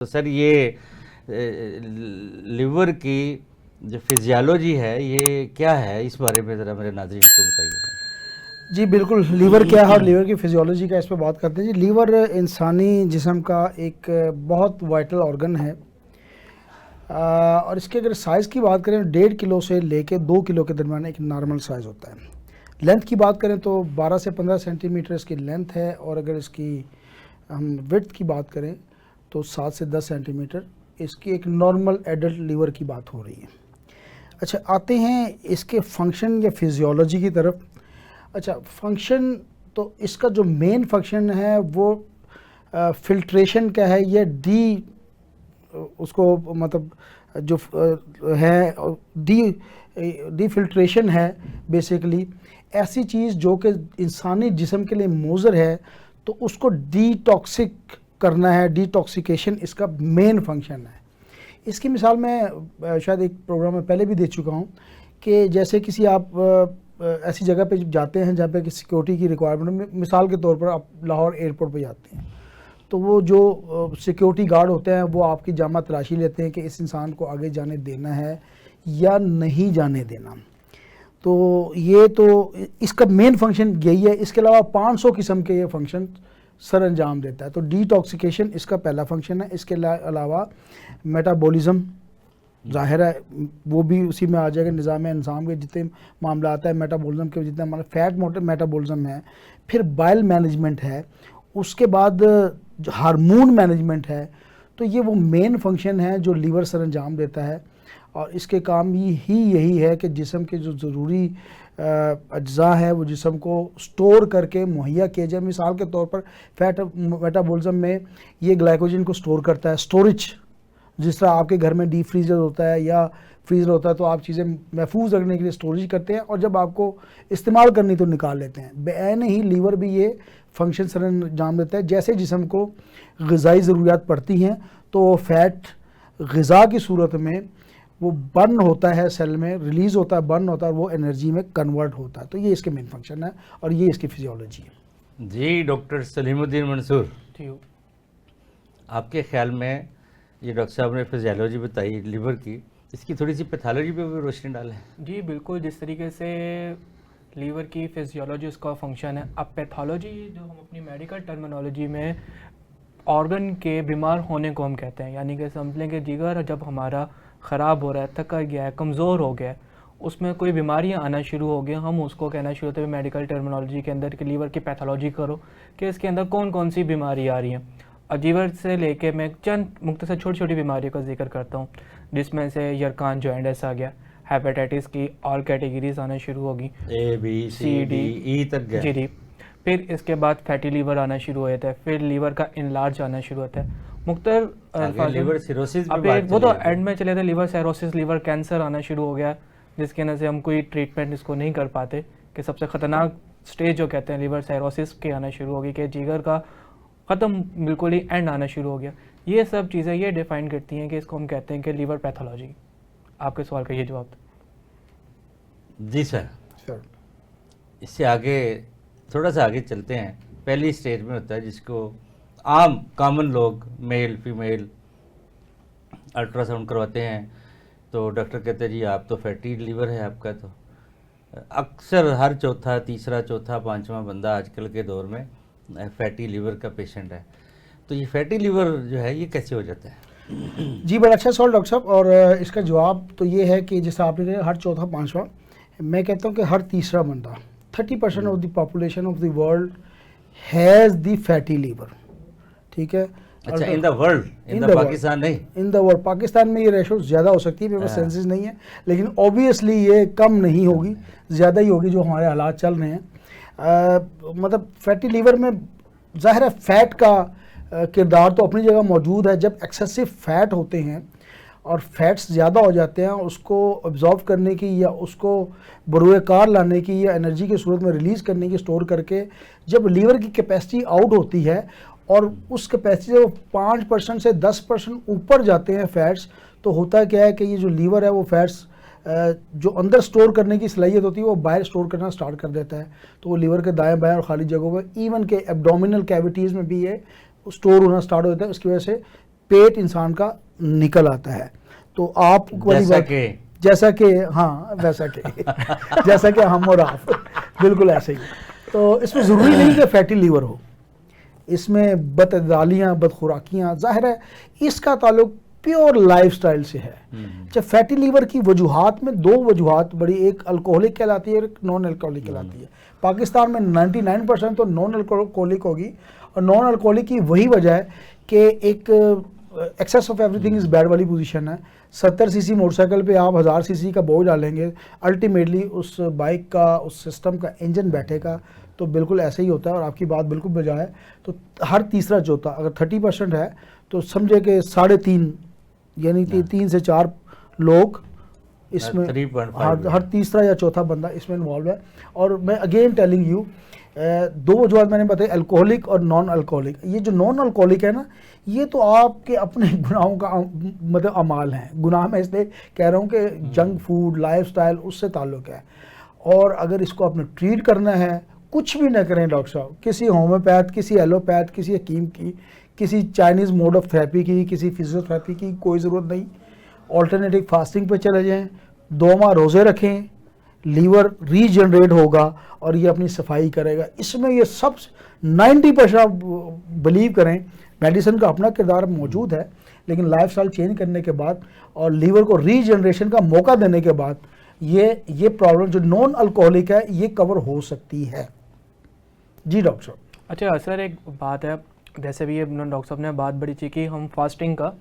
तो सर ये लिवर की जो फिजियोलॉजी है ये क्या है, इस बारे में ज़रा मेरे नाज़रीन को बताइए। जी बिल्कुल, लीवर क्या है और लीवर की फिजियोलॉजी का इस पर बात करते हैं। जी, लीवर इंसानी जिस्म का एक बहुत वाइटल ऑर्गन है और इसके अगर साइज़ की बात करें 1.5 किलो से लेके 2 किलो के दरमियान एक नॉर्मल साइज़ होता है। लेंथ की बात करें तो 12 से 15 सेंटीमीटर इसकी लेंथ है और अगर इसकी हम विड्थ की बात करें तो 7 से 10 सेंटीमीटर इसकी एक नॉर्मल एडल्ट लीवर की बात हो रही है। अच्छा, आते हैं इसके फंक्शन या फिजियोलॉजी की तरफ। अच्छा, फंक्शन तो इसका जो मेन फंक्शन है वो फिल्ट्रेशन का है या उसको मतलब जो है डी फिल्ट्रेशन है। बेसिकली ऐसी चीज़ जो कि इंसानी जिस्म के लिए मुज़र है तो उसको डिटॉक्सिक करना है, डिटॉक्सिकेशन इसका मेन फंक्शन है। इसकी मिसाल मैं शायद एक प्रोग्राम में पहले भी दे चुका हूँ कि जैसे किसी आप ऐसी जगह पे जाते हैं जहाँ पे कि सिक्योरिटी की रिक्वायरमेंट, मिसाल के तौर पर आप लाहौर एयरपोर्ट पे जाते हैं तो वो जो सिक्योरिटी गार्ड होते हैं वो आपकी जामा तलाशी लेते हैं कि इस इंसान को आगे जाने देना है या नहीं जाने देना। तो ये तो इसका मेन फंक्शन यही है। इसके अलावा 500 किस्म के ये फंक्शन सर अंजाम देता है। तो डिटॉक्सिकेशन इसका पहला फंक्शन है। इसके अलावा मेटाबॉलिज्म ज़ाहिर है वो भी उसी में आ जाएगा। निज़ाम इंसान के जितने मामला आता है मेटाबॉलिज्म के, जितने हमारे फैट मेटाबॉलिज्म है, फिर बाइल मैनेजमेंट है, उसके बाद हार्मोन मैनेजमेंट है। तो ये वो मेन फंक्शन है जो लीवर सर अंजाम देता है और इसके काम ही यही है कि जिस्म के जो ज़रूरी अज्जा है वो जिस्म को स्टोर करके मुहैया किया जाए। मिसाल के तौर पर फैट मेटाबॉलिज्म में ये ग्लाइकोजन को स्टोर करता है। स्टोरेज, जिस तरह आपके घर में डीप फ्रीजर होता है या फ्रीज़र होता है तो आप चीज़ें महफूज रखने के लिए स्टोरेज करते हैं और जब आपको इस्तेमाल करनी तो निकाल लेते हैं। बेऐन ही लीवर भी ये फंक्शन सर अंजाम देता है। जैसे जिस्म को ग़िज़ाई ज़रूरियात पड़ती हैं तो फ़ैट ग़िज़ा की सूरत में वो बर्न होता है, सेल में रिलीज़ होता है, बर्न होता है और वो एनर्जी में कन्वर्ट होता है। तो ये इसके मेन फंक्शन है और ये इसकी फिजियोलॉजी है। जी डॉक्टर सलीमुद्दीन मंसूर, जी, आपके ख्याल में ये डॉक्टर साहब ने फिजियोलॉजी बताई लीवर की, इसकी थोड़ी सी पैथोलॉजी पे भी रोशनी डालें। जी बिल्कुल, जिस तरीके से लीवर की फिजियोलॉजी उसका फंक्शन है। अब पैथोलॉजी जो हम अपनी मेडिकल टर्मिनोलॉजी में ऑर्गन के बीमार होने को हम कहते हैं, यानी कि समझ लें कि जिगर जब हमारा ख़राब हो रहा है, थका गया है, कमज़ोर हो गया है, उसमें कोई बीमारियां आना शुरू हो गई, हम उसको कहना शुरू होते हैं मेडिकल टर्मिनोलॉजी के अंदर कि लीवर की पैथोलॉजी करो कि इसके अंदर कौन कौन सी बीमारी आ रही हैं। और लीवर से लेके मैं चंद मुख्तसर छोटी छोटी बीमारियों का जिक्र करता हूँ, जिसमें से यरकान जॉइंटिस आ गया, हेपेटाइटिस की और कैटेगरीज आना शुरू होगी, ABCD तक गया। जी। फिर इसके बाद फैटी लीवर आना शुरू हो जाता है, फिर लीवर का इनलार्ज आना शुरू होता है। लीवर सिरोसिस वो तो एंड में चले थे, लीवर साइरोसिस, लीवर कैंसर आना शुरू हो गया, जिसकी वजह से हम कोई ट्रीटमेंट इसको नहीं कर पाते कि सबसे ख़तरनाक स्टेज जो कहते हैं लीवर साइरोसिस के आना शुरू हो गई कि जिगर का ख़त्म बिल्कुल ही एंड आना शुरू हो गया। ये सब चीज़ें ये डिफ़ाइन करती हैं कि इसको हम कहते हैं कि लीवर पैथोलॉजी। आपके सवाल का ये जवाब। जी सर, इससे आगे थोड़ा सा आगे चलते हैं। पहली स्टेज में होता है जिसको आम कॉमन लोग मेल फीमेल अल्ट्रासाउंड करवाते हैं तो डॉक्टर कहते हैं जी आप तो फैटी लीवर है आपका। तो अक्सर हर चौथा, तीसरा, चौथा, पांचवा बंदा आजकल के दौर में फैटी लीवर का पेशेंट है। तो ये फैटी लीवर जो है ये कैसे हो जाता है? जी, बड़ा अच्छा सवाल डॉक्टर साहब। और इसका जवाब तो ये है कि जैसा आपने कहा हर चौथा पांचवा, मैं कहता हूँ कि हर तीसरा बंदा, 30% of the population of the world has the fatty liver. ठीक है। अच्छा, in the world, in the Pakistan नहीं, इन द वर्ल्ड। पाकिस्तान में ये रेशो ज़्यादा हो सकती है, मेरे पास सेंसेस नहीं है, लेकिन ऑब्वियसली ये कम नहीं होगी, ज़्यादा ही होगी जो हमारे हालात चल रहे हैं। मतलब फैटी लीवर में ज़ाहिर है फ़ैट का किरदार तो अपनी जगह मौजूद है। जब एक्सेसिव फ़ैट होते हैं और फैट्स ज़्यादा हो जाते हैं, उसको अब्जॉर्व करने की या उसको बरूए कार लाने की या एनर्जी की सूरत में रिलीज़ करने की, स्टोर करके जब लीवर की कैपेसिटी आउट होती है और उस कैपेसिटी से 5% से 10% ऊपर जाते हैं फैट्स, तो होता क्या है कि ये जो लीवर है वो फैट्स जो अंदर स्टोर करने की सलाहियत होती है वो बाहर स्टोर करना स्टार्ट कर देता है। तो वो लीवर के दाएं बाएं और खाली जगहों पर, इवन के एब्डोमिनल कैविटीज़ में भी ये स्टोर होना स्टार्ट हो जाता है। उसकी वजह से पेट इंसान का निकल आता है। तो आप वाली जैसा बात कि जैसा कि हाँ वैसा कि जैसा कि हम और आप बिल्कुल ऐसे ही। तो इसमें ज़रूरी नहीं कि फैटी लीवर हो, इसमें बदअदलियाँ बदखुराकियाँ, ज़ाहिर है इसका ताल्लुक प्योर लाइफस्टाइल से है। जब फैटी लीवर की वजूहात में दो वजूहात बड़ी, एक अल्कोहलिक कहलाती है और एक नॉन अल्कोहलिक कहलाती है। पाकिस्तान में 99% तो नॉन अल्कोहलिक होगी, और नॉन अल्कोहलिक की वही वजह है कि एक excess of everything is bad वाली पोजीशन है। 70 सीसी मोटरसाइकिल पे आप 1000 सीसी का बोझ डालेंगे, अल्टीमेटली उस बाइक का, उस सिस्टम का इंजन बैठेगा, तो बिल्कुल ऐसे ही होता है। और आपकी बात बिल्कुल बजा है। तो हर तीसरा चौथा, अगर 30% है तो समझे कि 3.5 यानी कि 3 से 4 लोग इसमें, 3.5 हर तीसरा या चौथा बंदा इसमें इन्वॉल्व है। और मैं अगेन टेलिंग यू, दो वजूहत मैंने बताई, अल्कोहलिक और नॉन अल्कोहलिक। ये जो नॉन अल्कोहलिक है ना, ये तो आपके अपने गुनाहों का मतलब अमाल हैं। गुनाह मैं इसलिए कह रहा हूँ कि जंक फूड, लाइफस्टाइल, उससे ताल्लुक़ है। और अगर इसको आपने ट्रीट करना है, कुछ भी ना करें डॉक्टर साहब, किसी होम्योपैथ, किसी एलोपैथ, किसी हकीम की, किसी चाइनीज़ मोड ऑफ थेरेपी की, किसी फिजियोथेरेपी की कोई ज़रूरत नहीं। ऑल्टरनेटिव फास्टिंग पे चले जाएं, 2 माह रोज़े रखें, लीवर रीजनरेट होगा और ये अपनी सफाई करेगा। इसमें ये सब 90% बिलीव करें, मेडिसिन का अपना किरदार मौजूद है, लेकिन लाइफस्टाइल चेंज करने के बाद और लीवर को रीजनरेशन का मौका देने के बाद ये प्रॉब्लम जो नॉन अल्कोहलिक है ये कवर हो सकती है। जी डॉक्टर साहब। अच्छा सर, एक बात है, जैसे भी ये डॉक्टर साहब ने बात बड़ी थी कि हम फास्टिंग का,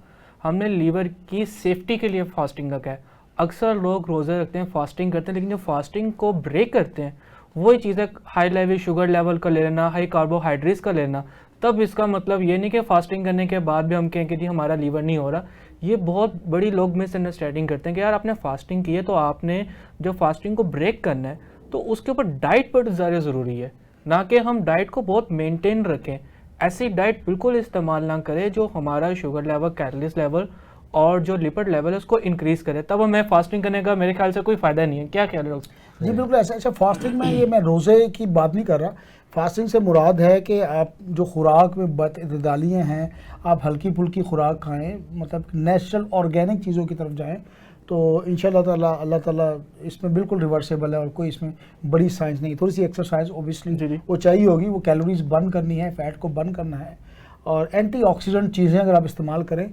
हमने लीवर की सेफ्टी के लिए फास्टिंग का क्या है। अक्सर लोग रोज़े रखते हैं, फास्टिंग करते हैं, लेकिन जो फास्टिंग को ब्रेक करते हैं वही चीज़ है हाई लेवल शुगर लेवल का ले लेना, हाई कार्बोहाइड्रेट्स का लेना। तब इसका मतलब ये नहीं कि फास्टिंग करने के बाद भी हम कहें कि जी हमारा लीवर नहीं हो रहा। ये बहुत बड़ी लोग मिसअंडरस्टैंडिंग करते हैं कि यार आपने फास्टिंग की है तो आपने जो फास्टिंग को ब्रेक करना है तो उसके ऊपर डाइट पर ज़्यादा ज़रूरी है, ना कि हम डाइट को बहुत मेंटेन रखें। ऐसी डाइट बिल्कुल इस्तेमाल ना करें जो हमारा शुगर लेवल, कैलोरीज लेवल और जो लिपिड लेवल है उसको इंक्रीज़ करे। तब हमें फास्टिंग करने का मेरे ख्याल से कोई फ़ायदा नहीं है। क्या ख्याल है डॉक्टर? जी बिल्कुल ऐसा। अच्छा, फास्टिंग में ये मैं रोज़े की बात नहीं कर रहा। फास्टिंग से मुराद है कि आप जो खुराक में बदअदलियाँ हैं, आप हल्की फुल्की खुराक खाएं, मतलब नेचुरल ऑर्गेनिक चीज़ों की तरफ जाएं, तो इंशाल्लाह ताला अल्लाह ताला इसमें बिल्कुल रिवर्सेबल है और कोई इसमें बड़ी साइंस नहीं। थोड़ी सी एक्सरसाइज ओबियसली वो चाहिए होगी, वो कैलोरीज बर्न करनी है, फैट को बर्न करना है। और एंटीऑक्सीडेंट चीज़ें अगर आप इस्तेमाल करें,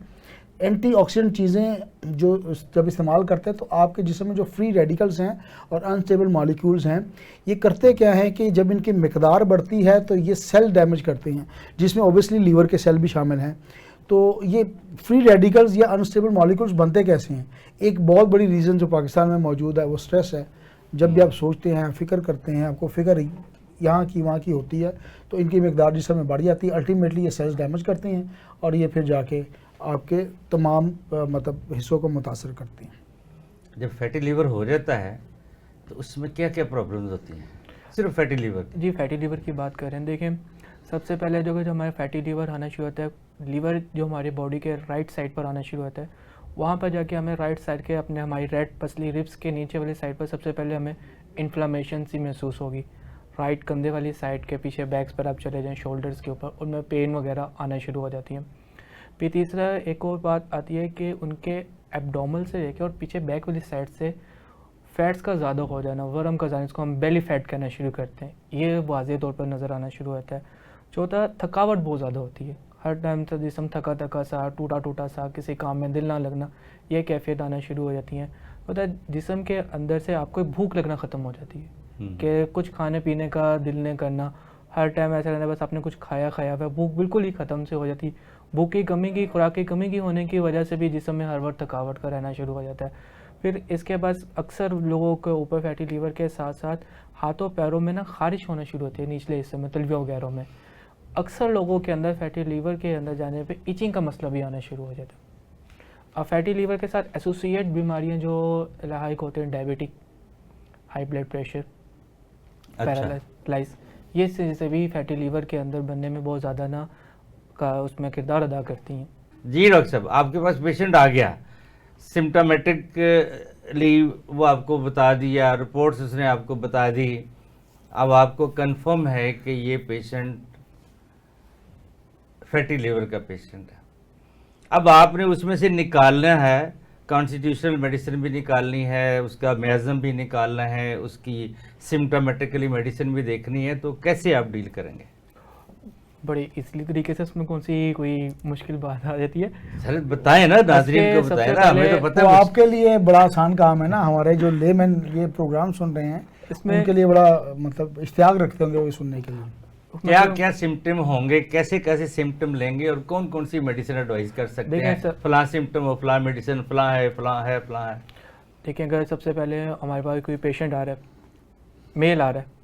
एंटीऑक्सीडेंट चीज़ें जो जब इस्तेमाल करते हैं तो आपके जिस्म में जो फ्री रेडिकल्स हैं और अनस्टेबल मॉलिक्यूल्स हैं, ये करते क्या है कि जब इनकी मिकदार बढ़ती है तो ये सेल डैमेज करते हैं, जिसमें ओबियसली लीवर के सेल भी शामिल हैं। तो ये फ्री रेडिकल्स या अनस्टेबल मॉलिक्यूल्स बनते कैसे हैं? एक बहुत बड़ी रीज़न जो पाकिस्तान में मौजूद है वो स्ट्रेस है। जब भी आप सोचते हैं, फिक्र करते हैं, आपको फिक्र यहाँ की वहाँ की होती है, तो इनकी मिकदार जिस्म में बढ़ जाती है। अल्टीमेटली ये सेल्स डैमेज करते हैं और ये फिर जाके आपके तमाम मतलब हिस्सों को मुतासर करती हैं। जब फैटी लीवर हो जाता है तो उसमें क्या क्या प्रॉब्लम्स होती हैं? सिर्फ फैटी लीवर? जी, फैटी लीवर की बात करें, देखिए सबसे पहले जो हमारे फैटी लीवर आना शुरू होता है, लीवर जो हमारी बॉडी के राइट साइड पर आना शुरू होता है, वहाँ पर जाके हमें राइट साइड के अपने हमारी रेड पसली रिब्स के नीचे वाली साइड पर सबसे पहले हमें इन्फ्लामेशन सी महसूस होगी। राइट कंधे वाली साइड के पीछे बैक्स पर आप चले जाएँ, शोल्डर्स के ऊपर, उनमें पेन वगैरह आना शुरू हो जाती है। फिर तीसरा एक और बात आती है कि उनके एब्डोमल से लेके और पीछे बैक वाली साइड से फैट्स का ज़्यादा हो जाना, वर्म का ज़्यादा, इसको हम बेली फैट कहना शुरू करते हैं, ये वाज़ेह तौर पर नज़र आना शुरू होता है। चौथा, थकावट बहुत ज़्यादा होती है, हर टाइम से जिस्म थका थका सा, टूटा टूटा सा, किसी काम में दिल ना लगना, ये कैफियत आना शुरू हो जाती है। होता है जिस्म के अंदर से आपको भूख लगना ख़त्म हो जाती है कि कुछ खाने पीने का दिल नहीं करना, हर टाइम ऐसा रहना बस आपने कुछ खाया हुआ, भूख बिल्कुल ही ख़त्म से हो जाती है। भूख की कमी की, खुराक की कमी की होने की वजह से भी जिस्म में हर वक्त थकावट का रहना शुरू हो जाता है। फिर इसके बाद अक्सर लोगों के ऊपर फैटी लीवर के साथ साथ हाथों पैरों में ना खारिश होना शुरू होती है, निचले हिस्से में, तलवियों वगैरह में। अक्सर लोगों के अंदर फैटी लीवर के अंदर जाने पे इचिंग का मसला भी आना शुरू हो जाता है। अब फैटी लीवर के साथ एसोसिएट बीमारियां जो लाइक होते हैं, diabetic, high blood pressure, paralyse, ये से भी फैटी लीवर के अंदर बनने में बहुत ज़्यादा ना का उसमें किरदार अदा करती हैं। जी डॉक्टर साहब, आपके पास पेशेंट आ गया, सिम्टोमेटिकली वो आपको बता दिया, रिपोर्ट्स उसने आपको बता दी, अब आपको कंफर्म है कि ये पेशेंट फैटी लीवर का पेशेंट है। अब आपने उसमें से निकालना है, कॉन्स्टिट्यूशनल मेडिसिन भी निकालनी है, उसका मेज़म भी निकालना है, उसकी सिम्टोमेटिकली मेडिसिन भी देखनी है, तो कैसे आप डील करेंगे? बड़ी इसलिए तरीके से उसमें कौन सी कोई मुश्किल बात आ जाती है? सर बताएं ना, नाजरीन को सबसे बताएं ना, हमें तो पहले पता तो है। आपके लिए बड़ा आसान काम है ना, हमारे जो लेमैन ये प्रोग्राम सुन रहे हैं इसमें उनके लिए बड़ा मतलब इश्तियाक रखते होंगे वो सुनने के लिए। क्या मतलब क्या सिम्टम होंगे, कैसे कैसे सिम्टम लेंगे, और कौन कौन सी मेडिसिन एडवाइस कर सकते देखिए हैं? सर, फलां सिम्टम हो, फलां मेडिसिन, फलां है, फलां है, फलां है। देखिए अगर सबसे पहले हमारे पास कोई पेशेंट आ रहा है, मेल आ रहा है,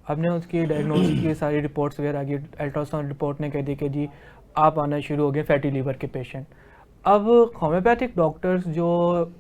हमने उसकी डायग्नोसिस की सारी रिपोर्ट्स वगैरह की, अल्ट्रासाउंड रिपोर्ट ने कह दी कि जी आप आना शुरू हो गए फैटी लीवर के पेशेंट। अब होम्योपैथिक डॉक्टर्स जो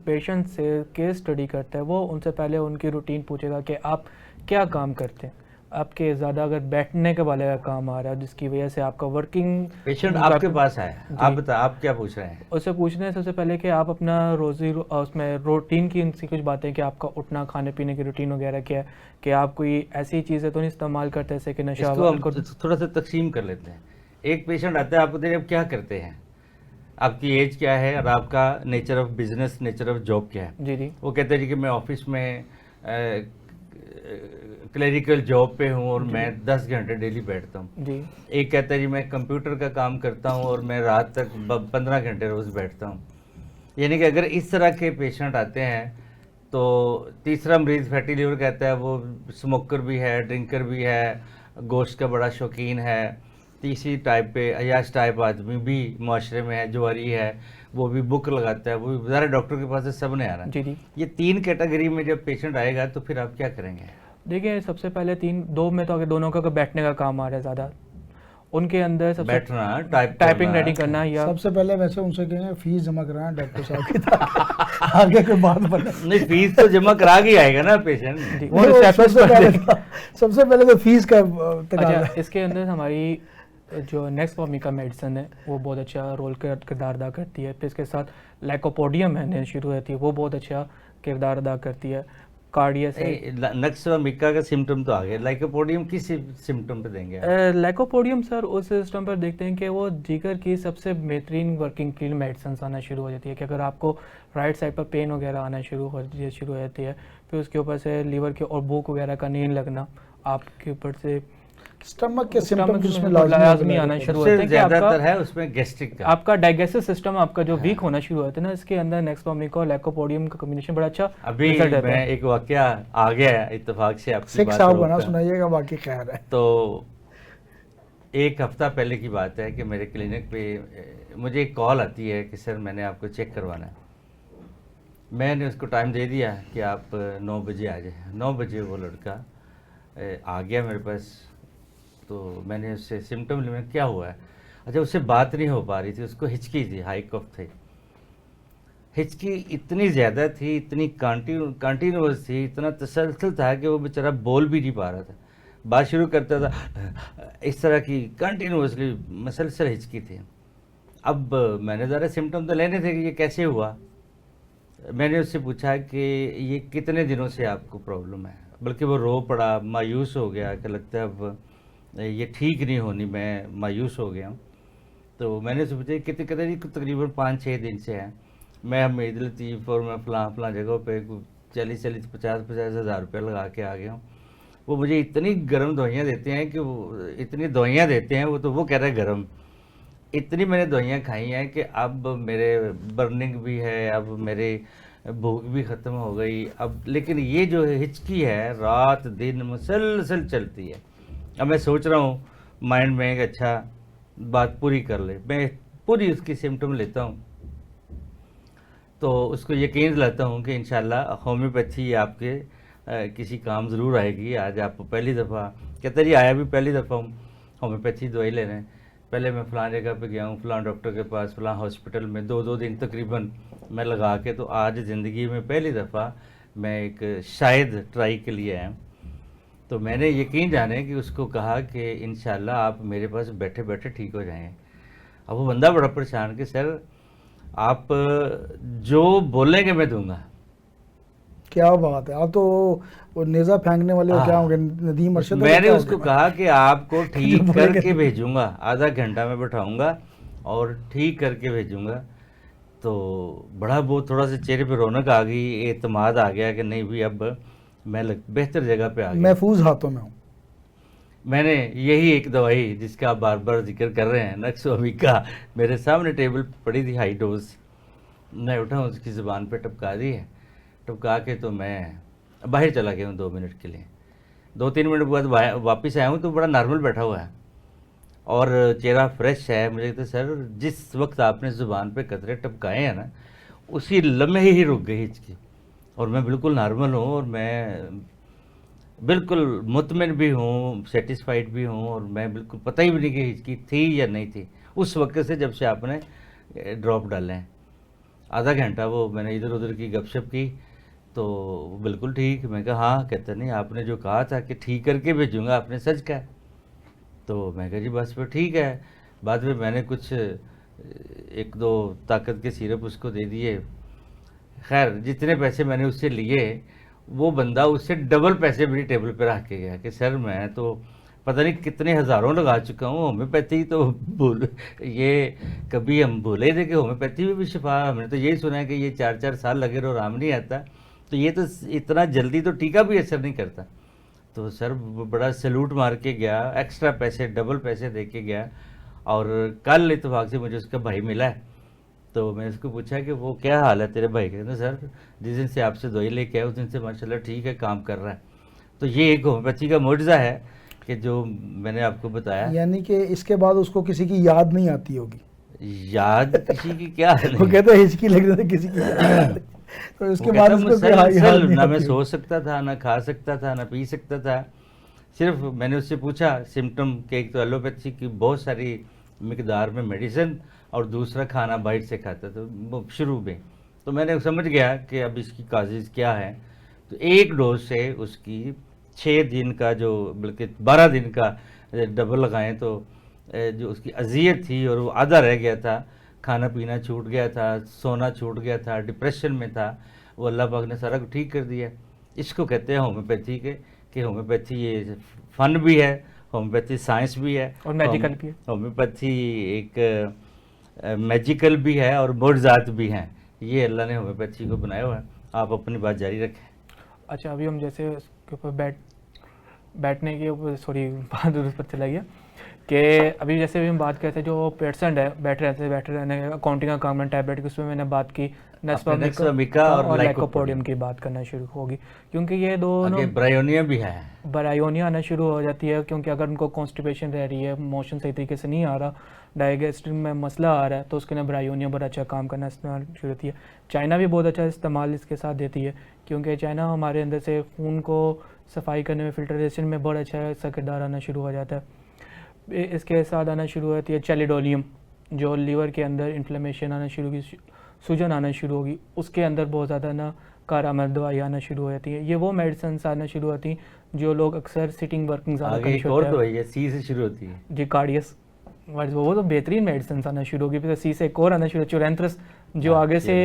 पेशेंट से केस स्टडी करते हैं वो उनसे पहले उनकी रूटीन पूछेगा कि आप क्या काम करते हैं, आपके ज़्यादा अगर बैठने के वाले का काम आ रहा है जिसकी वजह से आपका वर्किंग पेशेंट आपके पास आया, आप जी। बता, आप क्या पूछ रहे हैं? उससे पूछना है सबसे पहले कि आप अपना उसमें रूटीन की उनसे कुछ बातें कि आपका उठना खाने पीने की रूटीन वगैरह क्या है, कि आप कोई ऐसी चीज़ें तो नहीं इस्तेमाल करते जैसे कि नशा इसको हम अल्कोहल। थोड़ा सा तकसीम कर लेते हैं। एक पेशेंट आता है, आप बताइए आप क्या करते हैं, आपकी एज क्या है, और आपका nature of business, nature of job क्या है। जी जी वो कहते हैं जी कि मैं ऑफिस में क्लरिकल जॉब पे हूँ और मैं 10 घंटे डेली बैठता हूँ। जी एक कहता है जी मैं कंप्यूटर का काम करता हूँ और मैं रात तक 15 घंटे रोज़ बैठता हूँ। यानी कि अगर इस तरह के पेशेंट आते हैं, तो तीसरा मरीज़ फैटी लीवर कहता है, वो स्मोकर भी है, ड्रिंकर भी है, गोश्त का बड़ा शौकीन है। तीसरी टाइप पे अयाश टाइप आदमी भी माशरे में है, जुआरी है, वो भी बुक लगाता है, वो भी ज़रा डॉक्टर के पास से सब ने आना है। जी जी ये 3 कैटेगरी में जब पेशेंट आएगा तो फिर आप क्या करेंगे? देखिए सबसे पहले दो में तो अगर दोनों का बैठने का काम आ रहा है ज़्यादा, उनके अंदर सबसे बैठना, टाइपिंग रेडी करना या सबसे पहले वैसे उनसे कहेंगे फीस जमा कराएं डॉक्टर साहब की ताकि आगे कोई बात बने। नहीं, फीस तो जमा करा के आएगा ना पेशेंट। जी, वो वो रिसेप्शनिस्ट सबसे कर पहले देगा। सबसे पहले तो फीस का तकाजा अच्छा, इसके अंदर हमारी जो नेक्स्ट फॉर्मिका मेडिसिन है वो बहुत अच्छा रोल किरदार अदा करती है। फिर इसके साथ लाइकोपोडियम है शुरू होती है, वो बहुत अच्छा किरदार अदा करती है। कार्डिया से नक्समिका का सिम्टम तो आ गया, लाइकोपोडियम किस सिम्टम पे देंगे आप? लाइकोपोडियम सर उस सिस्टम पर देखते हैं कि वो जिगर की सबसे बेहतरीन वर्किंग के लिए मेडिसिन आना शुरू हो जाती है कि अगर आपको राइट साइड पर पेन वगैरह आना शुरू हो जाती है, फिर उसके ऊपर से लीवर के और भूख वगैरह का नींद लगना, आपके ऊपर से स्टमक के स्टमक सिम्टम्स उसमें लाजमी आना शुरू होते सबसे हैं कि ज्यादातर है उसमें गैस्ट्रिक का। आपका डाइजेस्टिव सिस्टम आपका जो वीक होना शुरू होता है ना, इसके अंदर नेक्सफॉर्मिका और लाइकोपोडियम का कॉम्बिनेशन बड़ा अच्छा अभी रिजल्ट देता मैं है। एक वाकया आ गया है इत्तेफाक से आपकी सिख बात साहब बना रोककर। सुनाइएगा, बाकी खैर है। तो एक हफ्ता पहले की बात है कि मेरे क्लिनिक पे मुझे एक कॉल आती है कि सर मैंने आपको चेक करवाना है। मैंने उसको टाइम दे दिया कि आप 9 बजे आ जाए। 9 बजे वो लड़का आ गया मेरे पास। तो मैंने उससे सिम्टम लिया, क्या हुआ है? अच्छा, उससे बात नहीं हो पा रही थी, उसको हिचकी थी, हाई कफ थी। हिचकी इतनी ज़्यादा थी, इतनी कंटिन्यूस थी, इतना तसलसल था कि वो बेचारा बोल भी नहीं पा रहा था। बात शुरू करता था इस तरह की कंटिन्यूसली मसलसल हिचकी थी। अब मैंने ज़रा सिम्टम तो लेने थे कि ये कैसे हुआ। मैंने उससे पूछा कि ये कितने दिनों से आपको प्रॉब्लम है, बल्कि वो रो पड़ा, मायूस हो गया कि लगता है अब ये ठीक नहीं होनी, मैं मायूस हो गया हूँ। तो मैंने उससे पूछा कितने कहते जी तकरीबन 5-6 दिन से है, मैं हमीद लतीफ़ और मैं फलां जगहों पे 40-50 हज़ार रुपये लगा के आ गया हूँ। वो मुझे इतनी गर्म दवाइयाँ देते हैं कि वो इतनी दवाइयाँ देते हैं, वो तो वो कह रहे हैं गर्म। इतनी मैंने दवाइयाँ खाई हैं कि अब मेरे बर्निंग भी है, अब मेरे भूख भी ख़त्म हो गई अब। लेकिन ये जो हिचकी है रात दिन मुसलसल चलती है। अब मैं सोच रहा हूँ माइंड में कि अच्छा बात पूरी कर ले, मैं पूरी उसकी सिम्टम लेता हूँ, तो उसको यकीन दिलाता हूँ कि इंशाल्लाह होम्योपैथी आपके किसी काम ज़रूर आएगी। आज आप पहली दफ़ा कहते जी आया भी पहली दफ़ा हूँ होम्योपैथी दवाई लेने। पहले मैं फ़लाँ जगह पे गया हूँ, फ़लाँ डॉक्टर के पास, फ़लाँ हॉस्पिटल में 2-2 दिन तकरीबन मैं लगा के, तो आज ज़िंदगी में पहली दफ़ा मैं एक शायद ट्राई के लिए आया हूँ। तो मैंने यकीन जाने कि उसको कहा कि इंशाल्लाह आप मेरे पास बैठे बैठे ठीक हो जाएंगे। अब वो बंदा बड़ा परेशान कि सर आप जो बोलेंगे मैं दूंगा। क्या बात है, आप तो वो नेजा फेंकने वाले हो, क्या होंगे नदीम अरशद? मैंने उसको कहा कि आपको ठीक करके भेजूंगा, आधा घंटा में बैठाऊंगा और ठीक करके भेजूंगा। तो बड़ा बहुत थोड़ा सा चेहरे पे रौनक आ गई, एतमाद आ गया कि नहीं भी अब मैं बेहतर जगह पे आ गया। महफूज हाथों में हूँ। मैंने यही एक दवाई जिसका आप बार बार जिक्र कर रहे हैं, नक्सोमिका, मेरे सामने टेबल पे पड़ी थी, हाई डोज। मैं उठा, उसकी ज़ुबान पे टपका दी है, टपका के तो मैं बाहर चला गया हूँ 2 मिनट के लिए। 2-3 मिनट बाद वापस आया हूँ तो बड़ा नॉर्मल बैठा हुआ है और चेहरा फ्रेश है। मुझे कहते सर जिस वक्त आपने ज़ुबान पे कतरे टपकाए हैं ना, उसी लम्हे ही रुक गई हिचकी और मैं बिल्कुल नॉर्मल हूँ और मैं बिल्कुल मुतमिन भी हूँ, सेटिस्फाइड भी हूँ और मैं बिल्कुल पता ही भी नहीं कि हिचकी थी या नहीं थी उस वक्त से, जब से आपने ड्रॉप डाले हैं। आधा घंटा वो मैंने इधर उधर की गपशप की तो वो बिल्कुल ठीक। मैं कहा हाँ, कहते नहीं आपने जो कहा था कि ठीक करके भेजूँगा, आपने सच कहा। तो मैं कहा जी बस फिर ठीक है। बाद में मैंने कुछ 1-2 ताकत के सिरप उसको दे दिए। खैर जितने पैसे मैंने उससे लिए, वो बंदा उससे डबल पैसे मेरी टेबल पे रख के गया कि सर मैं तो पता नहीं कितने हज़ारों लगा चुका हूँ, होम्योपैथी तो भूल, ये कभी हम भूले थे कि होम्योपैथी में भी शिफा। हमने तो यही सुना है कि ये 4-4 साल लगे और आराम नहीं आता, तो ये तो इतना जल्दी तो टीका भी असर नहीं करता। तो सर बड़ा सैल्यूट मार के गया, एक्स्ट्रा पैसे डबल पैसे दे के गया। और कल इत्तेफाक से मुझे उसका भाई मिला है, तो मैंने उसको पूछा कि वो क्या हाल है तेरे भाई का। कहते सर जिस दिन से आपसे दवाई लेके आया उस दिन से माशाल्लाह ठीक है, काम कर रहा है। तो ये एक होम्योपैथी का मुआवजा है कि जो मैंने आपको बताया। यानी कि इसके बाद उसको किसी की याद नहीं आती होगी। याद किसी की क्या वो कहते हैं हिचकी लग रही थी किसी की याद। तो उसके बाद उसको कोई याद नहीं ना मैं आती सो सकता था, ना खा सकता था, ना पी सकता था। सिर्फ मैंने उससे पूछा सिम्टम के, एक तो एलोपैथी की बहुत सारी मिकदार में मेडिसिन और दूसरा खाना बाहर से खाता था वो शुरू में। तो मैंने समझ गया कि अब इसकी काजेज़ क्या है। तो एक डोज से उसकी 6 दिन का जो बल्कि 12 दिन का डबल लगाएं तो जो उसकी अजियत थी और वो आधा रह गया था, खाना पीना छूट गया था, सोना छूट गया था, डिप्रेशन में था, वो अल्लाह पाक ने सारा कुछ ठीक कर दिया। इसको कहते हैं होम्योपैथी के, कि होम्योपैथी ये फन भी है, होम्योपैथी साइंस भी है और मैजिकल भी है। होम्योपैथी एक मैजिकल भी है और मोर्जात भी हैं। ये अल्लाह ने होम्योपैथी को बनाया हुआ है। आप अपनी बात जारी रखें। अच्छा, अभी हम जैसे उसके ऊपर बैठने के ऊपर बात उस पर चला गया कि अभी जैसे भी हम बात करते हैं जो पेशेंट है बैठे रहने अकाउंटिंग का काम है टैबलेट की, उसमें मैंने बात की नक्सोमिका और लाइकोपोडियम की बात करना शुरू होगी, क्योंकि ये दोनों ब्रायोनिया भी है, ब्रायोनिया आना शुरू हो जाती है। क्योंकि अगर उनको कॉन्स्टिपेशन रह रही है, मोशन सही तरीके से नहीं आ रहा, डाइजेस्टिव में मसला आ रहा है, तो उसके लिए ब्रायोनिया बड़ा अच्छा काम करना इस्तेमाल शुरू होती है। चाइना भी बहुत अच्छा इस्तेमाल इसके साथ देती है, क्योंकि चाइना हमारे अंदर से खून को सफाई करने में, फिल्ट्रेशन में बहुत अच्छा इसका किरदार आना शुरू हो जाता है। इसके साथ आना शुरू होती है चैलिडोनियम, जो लीवर के अंदर इन्फ्लेमेशन आना शुरू होगी, सूजन आना शुरू होगी, उसके अंदर बहुत ज़्यादा ना कारामद दवाई आना शुरू हो जाती है। ये वो मेडिसिन आना शुरू होती हैं जो लोग अक्सर सिटिंग वर्किंग ज़्यादा करते हैं। सी से शुरू होती है जी, कार्डियस, वो तो बेहतरीन मेडिसिन आना शुरू होगी। फिर सी से एक और आना शुरू, चुरेंथ्रस, जो आगे से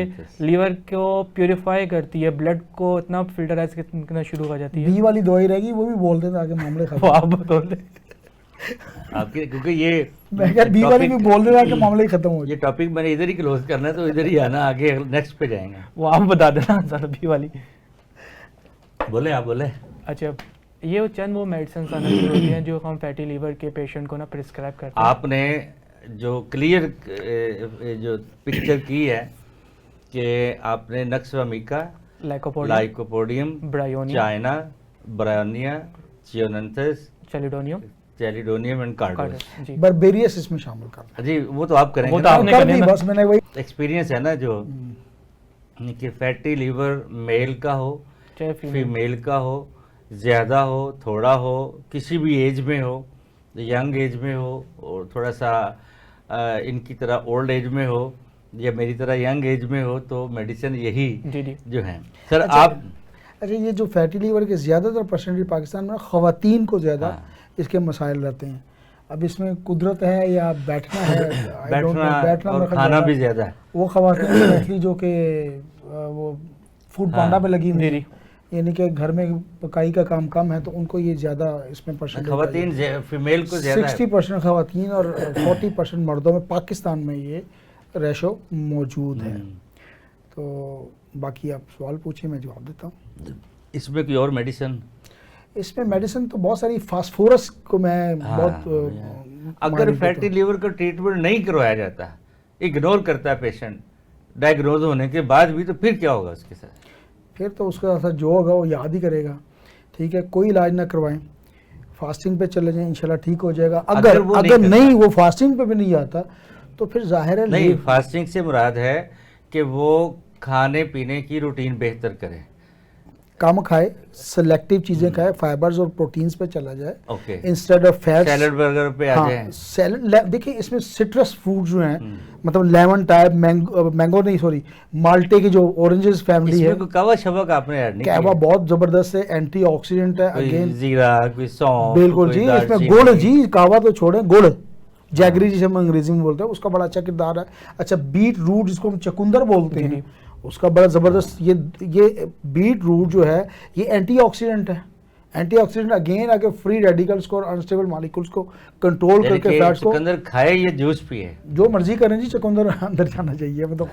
लीवर को प्योरीफाई करती है, ब्लड को इतना फिल्टराइज करना शुरू हो जाती है। बी वाली दवाई रहेगी, वो भी बोल देते आगे मामले खत्म। आप बोल दे आपके, क्योंकि ये मैं क्या बी वाली भी बोल देना कि मामले ही खत्म हो। ये टॉपिक मैंने इधर ही क्लोज करना है, तो इधर ही आना, आगे नेक्स्ट पे जाएंगे। वो आप बता देना ज़्यादा बी वाली। बोले आप बोले। अच्छा, ये चंद वो मेडिसिन आना शुरू होती हैं जो हम फैटी लीवर के पेशेंट को ना प्रिस्क्राइब करते हैं। आपने जो क्लियर जो पिक्चर की है कि आपने nux vomica, lycopodium, China, bryonia, चियोनेंथस, चैलिडोनियम and कार्डोस, berberis इसमें शामिल कर। जी वो तो आप करेंगे, वो तो आपने करने ना। बस मैंने वही एक्सपीरियंस है ना जो कि फैटी लीवर मेल का हो चाहे फीमेल का हो, ज़्यादा हो थोड़ा हो, किसी भी एज में हो, यंग एज में हो और थोड़ा सा इनकी तरह ओल्ड एज में हो या मेरी तरह यंग एज में हो, तो मेडिसिन यही जो है सर। अच्छा, ये जो फैटी लीवर के ज़्यादातर परसेंटेज पाकिस्तान में ख़वातीन को ज़्यादा इसके मसाइल रहते हैं। अब इसमें कुदरत है या बैठना है, बैठना और खाना भी ज़्यादा है। वो ख़वातीन स्पेशली जो कि वो फूड पांडा पे लगी हुई, यानी कि घर में पकाई का काम कम है, तो उनको ये ज़्यादा इसमें परसेंट ख़वातीन फीमेल को ज़्यादा 60% ख़वातीन और 40% मर्दों में पाकिस्तान में ये रेशो मौजूद है। तो बाकी आप सवाल पूछिए, मैं जवाब देता हूँ। इसमें कोई और मेडिसिन? इसमें मेडिसिन तो बहुत सारी, फास्फोरस को मैं अगर फैटी लीवर का ट्रीटमेंट नहीं करवाया जाता, इग्नोर करता है पेशेंट डायग्नोज होने के बाद भी, तो फिर क्या होगा उसके साथ? फिर तो उसका साथ जो होगा वो याद ही करेगा। ठीक है, कोई इलाज ना करवाएं, फास्टिंग पे चले जाएं, इंशाल्लाह ठीक हो जाएगा। अगर नहीं वो फास्टिंग पे भी नहीं आता तो फिर जाहिर है नहीं, फास्टिंग से मुराद है कि वो खाने पीने की रूटीन बेहतर करे, कम खाए, सेलेक्टिव चीजें खाए, फाइबर्स और प्रोटीन्स पे चला जाए okay, instead of fat. Salad burger पे आ जाए। सैलड देखिए, इसमें सिट्रस फ्रूट जो हैं, मतलब लेमन टाइप, मैंगो नहीं सॉरी, माल्टे की जो ऑरेंजेस फैमिली है, इसमें कावा शबक आपने ऐड नहीं कावा बहुत जबरदस्त है, एंटीऑक्सीडेंट है। अगेन जीरा, कोई सौंफ, बिल्कुल जी, इसमें गुड़ जी, कावा तो छोड़े, गुड़ जैगरी जिसे हम अंग्रेजी में बोलते हैं, उसका बड़ा अच्छा किरदार है। अच्छा, बीट रूट जिसको हम चकुंदर बोलते हैं, उसका बड़ा ज़बरदस्त, ये बीट रूट जो है ये एंटीऑक्सीडेंट है। एंटीऑक्सीडेंट अगेन आगे फ्री रेडिकल्स को और अनस्टेबल मॉलिक्यूल्स को कंट्रोल करके फैट्स को। चुकंदर खाए या जूस पिए, जो मर्जी करें जी, चुकंदर अंदर जाना चाहिए, मतलब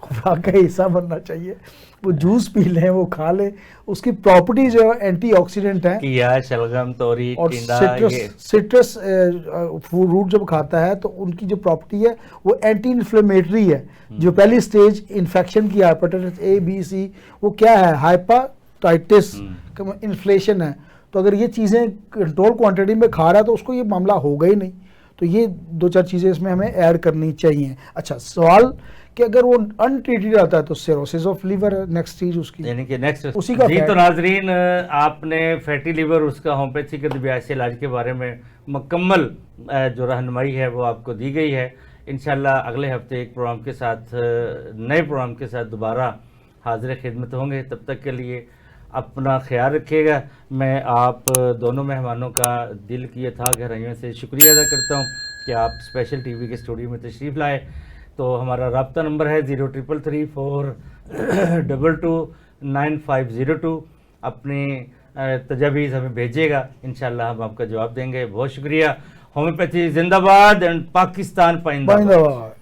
खुराक का हिस्सा बनना चाहिए। वो जूस पी लें, वो खा लें, उसकी प्रॉपर्टी जो है एंटीऑक्सीडेंट है। किया, शलगम, तोरी, और टिंडा, सिट्रस फ्रूट जब खाता है तो उनकी जो प्रॉपर्टी है वो एंटी इन्फ्लेमेटरी है। जो पहली स्टेज इन्फेक्शन की, हेपेटाइटिस ए बी सी, वो क्या है, हाइपाटाइटिस, इन्फ्लेशन है। तो अगर ये चीज़ें कंट्रोल क्वांटिटी में खा रहा है तो उसको ये मामला होगा ही नहीं। तो ये दो चार चीज़ें इसमें हमें ऐड करनी चाहिए। अच्छा, सवाल कि अगर वो अनट्रीटेड आता है तो सिरोसिस ऑफ लीवर है नेक्स्ट चीज उसकी, यानी कि नेक्स्ट उसी का जी। तो नाजरीन, आपने फैटी लीवर, उसका होम्योपैथिक अद्वियात से इलाज के बारे में मुकम्मल जो रहनुमाई है वो आपको दी गई है। इंशाल्लाह अगले हफ्ते एक प्रोग्राम के साथ, नए प्रोग्राम के साथ दोबारा हाजिर खिदमत होंगे। तब तक के लिए अपना ख्याल रखिएगा। मैं आप दोनों मेहमानों का दिल की यथा गहराइयों से शुक्रिया अदा करता हूँ कि आप स्पेशल टीवी के स्टूडियो में तशरीफ़ लाए। तो हमारा रब्ता नंबर है 0333422952। अपनी तजावीज़ हमें भेजिएगा, इंशाल्लाह हम आपका जवाब देंगे। बहुत शुक्रिया। होम्योपैथी जिंदाबाद एंड पाकिस्तान पाइंदाबाद।